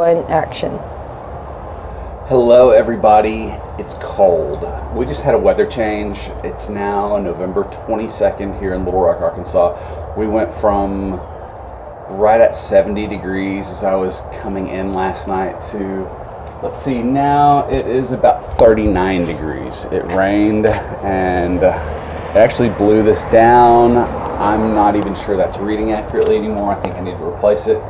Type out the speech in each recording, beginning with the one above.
In action. Hello everybody, it's cold. We just had a weather change. It's now November 22nd here in Little Rock, Arkansas. We went from right at 70 degrees as I was coming in last night to, let's see, now it is about 39 degrees. It rained and it actually blew this down. I'm not even sure that's reading accurately anymore. I think I need to replace it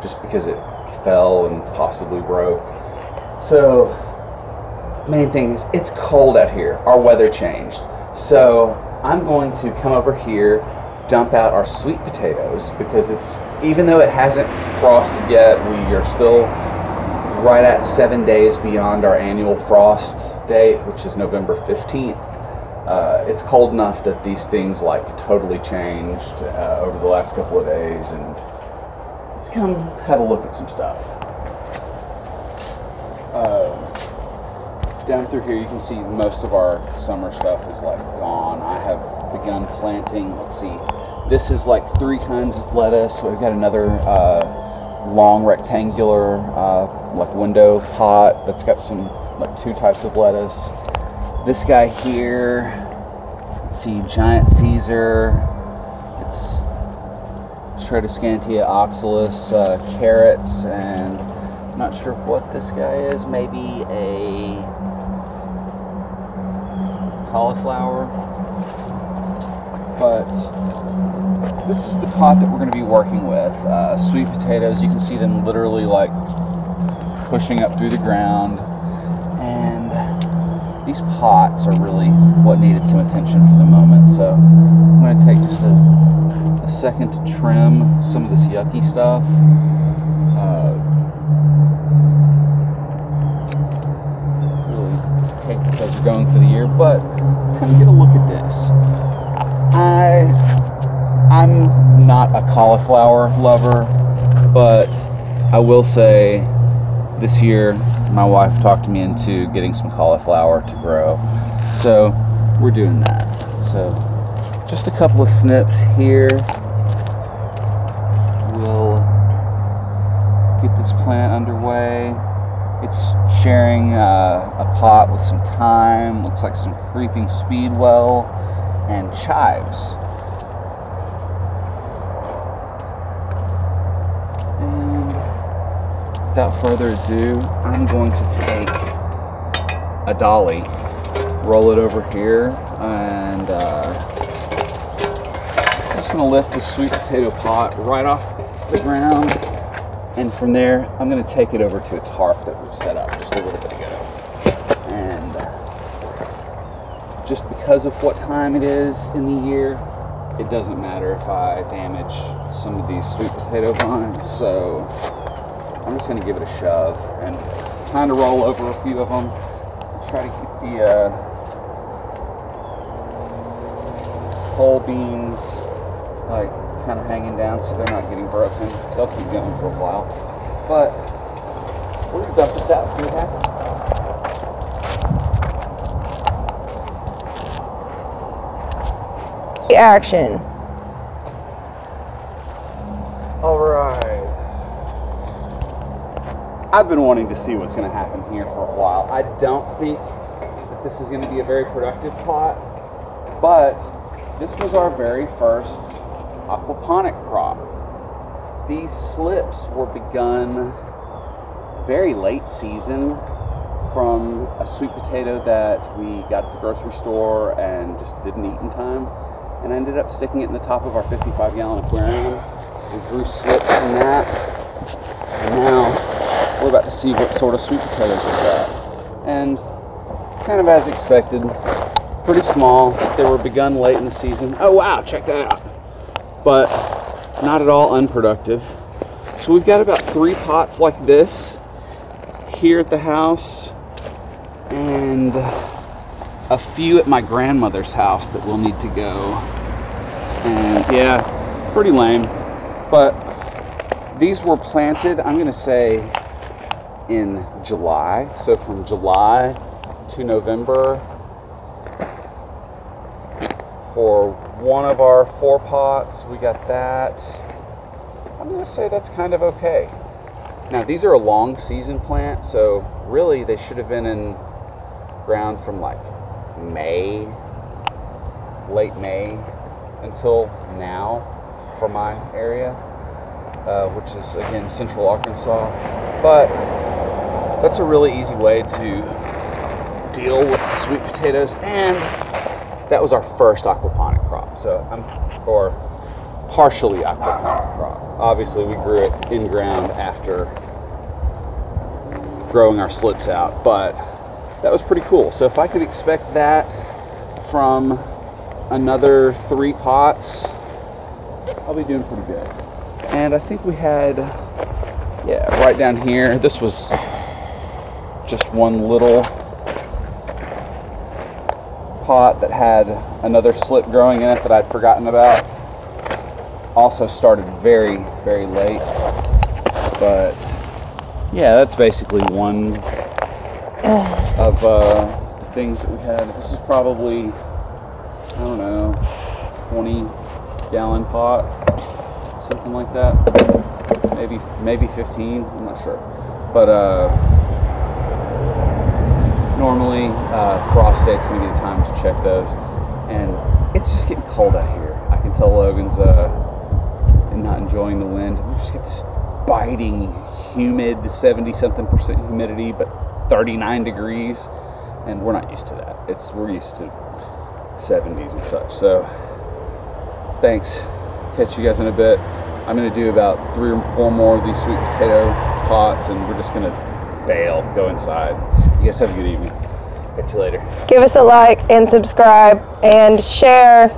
just because it fell and possibly broke. So main thing is it's cold out here. Our weather changed. So I'm going to come over here, dump out our sweet potatoes because it's, even though it hasn't frosted yet, we are still right at 7 days beyond our annual frost date, which is November 15th. It's cold enough that these things like totally changed over the last couple of days, and let's come have a look at some stuff. Down through here you can see most of our summer stuff is like gone. I have begun planting, let's see, this is like 3 kinds of lettuce. We've got another long rectangular like window pot that's got some like 2 types of lettuce. This guy here, let's see, giant Caesar, it's Stratoscantia oxalis, carrots, and I'm not sure what this guy is, maybe a cauliflower, but this is the pot that we're going to be working with. Sweet potatoes, you can see them literally like pushing up through the ground, and these pots are really what needed some attention for the moment. So I'm going to take just a second to trim some of this yucky stuff. Really take because we're going for the year, but kind of get a look at this. I'm not a cauliflower lover, but I will say this year my wife talked me into getting some cauliflower to grow, so we're doing that. So just a couple of snips here. We'll get this plant underway. It's sharing a pot with some thyme, looks like some creeping speedwell, and chives. And without further ado, I'm going to take a dolly, roll it over here, and I'm just going to lift the sweet potato pot right off the ground, and from there I'm going to take it over to a tarp that we've set up just a little bit ago. And just because of what time it is in the year, it doesn't matter if I damage some of these sweet potato vines, so I'm just going to give it a shove and kind of roll over a few of them. Try to keep the whole beans like kind of hanging down so they're not getting broken. They'll keep going for a while, but we're going to dump this out and see what happens. Action. All right. I've been wanting to see what's going to happen here for a while. I don't think that this is going to be a very productive plot, but this was our very first aquaponic crop. These slips were begun very late season from a sweet potato that we got at the grocery store and just didn't eat in time, and I ended up sticking it in the top of our 55-gallon aquarium. We grew slips from that, and now we're about to see what sort of sweet potatoes we've got. And kind of as expected, pretty small. They were begun late in the season. Oh wow, check that out. But not at all unproductive. So we've got about 3 pots like this here at the house, and a few at my grandmother's house that will need to go. And yeah, pretty lame. But these were planted, I'm gonna say, in July. So from July to November for one of our 4 pots. We got that. I'm gonna say that's kind of okay. Now these are a long season plant, so really they should have been in ground from like May, late May until now for my area, which is again central Arkansas. But that's a really easy way to deal with the sweet potatoes, and that was our first aquaponic crop. So or partially aquaponic crop. Obviously we grew it in ground after growing our slips out, but that was pretty cool. So if I could expect that from another 3 pots, I'll be doing pretty good. And I think we had, yeah, right down here, this was just one little pot that had another slip growing in it that I'd forgotten about. Also started very, very late, but yeah, that's basically one of the things that we had. This is probably, I don't know, 20-gallon pot, something like that. Maybe 15, I'm not sure. But normally frost date's gonna be the time to check those. And it's just getting cold out here. I can tell Logan's not enjoying the wind. We just get this biting, humid, 70-something% humidity, but 39 degrees, and we're not used to that. We're used to 70s and such. So thanks. Catch you guys in a bit. I'm gonna do about 3 or 4 more of these sweet potato pots, and we're just gonna bail, go inside. You guys have a good evening. Catch you later. Give us a like and subscribe and share.